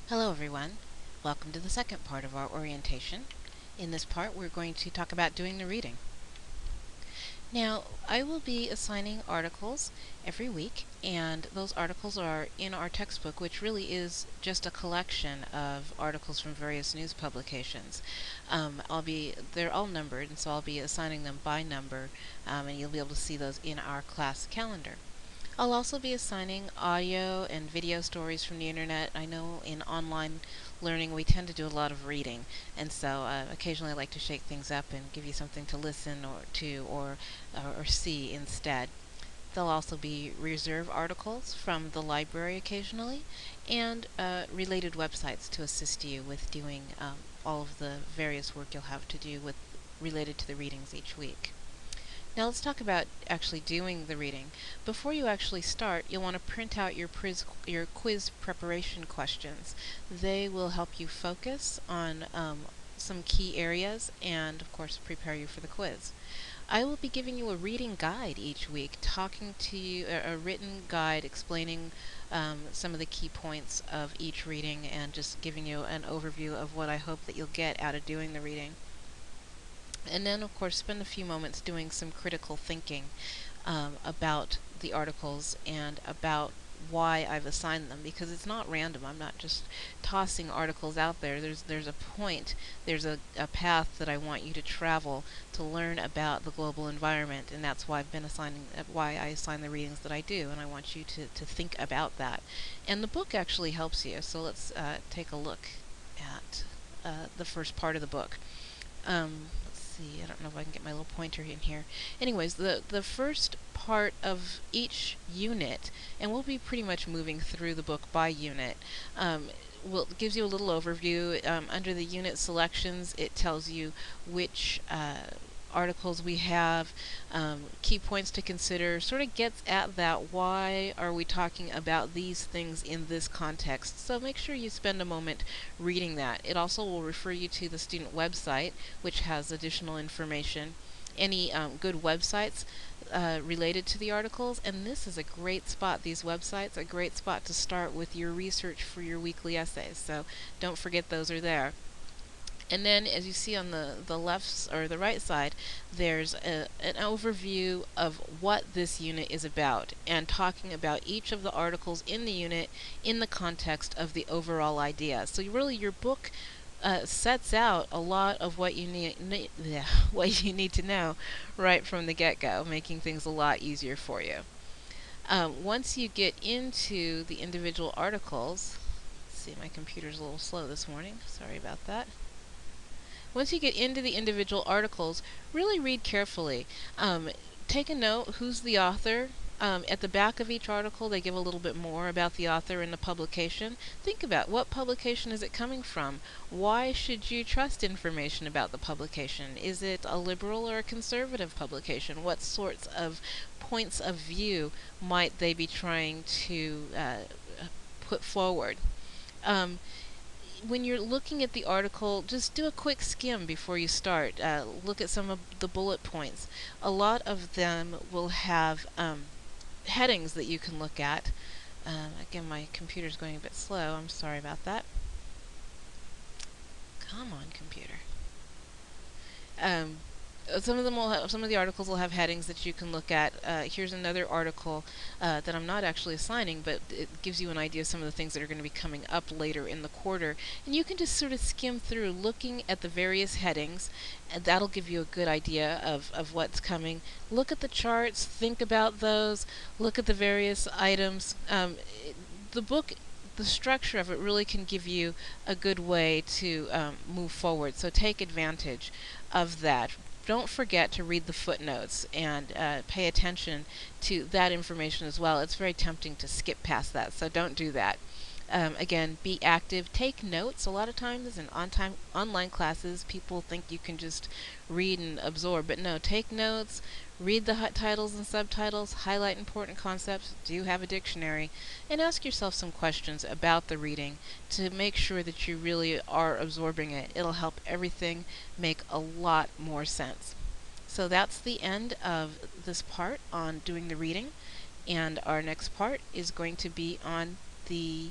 Hello everyone. Welcome to the second part of our orientation. In this part we're going to talk about doing the reading. Now, I will be assigning articles every week, and those articles are in our textbook, which really is just a collection of articles from various news publications. They're all numbered, and so I'll be assigning them by number, and you'll be able to see those in our class calendar. I'll also be assigning audio and video stories from the internet. I know in online learning we tend to do a lot of reading, and so occasionally I like to shake things up and give you something to listen or see instead. There'll also be reserve articles from the library occasionally, and related websites to assist you with doing all of the various work you'll have to do with related to the readings each week. Now let's talk about actually doing the reading. Before you actually start, you'll want to print out your quiz preparation questions. They will help you focus on some key areas and, of course, prepare you for the quiz. I will be giving you a reading guide each week, talking to you, a written guide explaining some of the key points of each reading and just giving you an overview of what I hope that you'll get out of doing the reading. And then, of course, spend a few moments doing some critical thinking about the articles and about why I've assigned them, because it's not random. I'm not just tossing articles out there. There's a point, there's a path that I want you to travel to learn about the global environment, and that's why why I assign the readings that I do, and I want you to think about that. And the book actually helps you. So let's take a look at the first part of the book. Let's see, I don't know if I can get my little pointer in here. Anyways, the first part of each unit, and we'll be pretty much moving through the book by unit, gives you a little overview. Under the unit selections, it tells you which articles we have, key points to consider, sort of gets at that why are we talking about these things in this context. So make sure you spend a moment reading that. It also will refer you to the student website, which has additional information, any good websites related to the articles, and this is a great spot. These websites are a great spot to start with your research for your weekly essays, so don't forget those are there. And then, as you see on the left or the right side, there's an overview of what this unit is about, and talking about each of the articles in the unit in the context of the overall idea. So really, your book sets out a lot of what you what you need to know right from the get-go, making things a lot easier for you. Once you get into the individual articles, let's see, my computer's a little slow this morning. Sorry about that. Once you get into the individual articles, really read carefully. Take a note, who's the author? At the back of each article, they give a little bit more about the author and the publication. Think about what publication is it coming from? Why should you trust information about the publication? Is it a liberal or a conservative publication? What sorts of points of view might they be trying to put forward? When you're looking at the article, just do a quick skim before you start. Look at some of the bullet points. A lot of them will have headings that you can look at. Again, my computer's going a bit slow. I'm sorry about that. Come on, computer. Some of the articles will have headings that you can look at. Here's another article that I'm not actually assigning, but it gives you an idea of some of the things that are going to be coming up later in the quarter. And you can just sort of skim through looking at the various headings, and that'll give you a good idea of what's coming. Look at the charts, think about those, look at the various items. The book, the structure of it really can give you a good way to move forward, so take advantage of that. Don't forget to read the footnotes and pay attention to that information as well. It's very tempting to skip past that, so don't do that. Again, be active, take notes. A lot of times in online classes, people think you can just read and absorb, but no, take notes, read the titles and subtitles, highlight important concepts, do have a dictionary, and ask yourself some questions about the reading to make sure that you really are absorbing it. It'll help everything make a lot more sense. So that's the end of this part on doing the reading, and our next part is going to be on the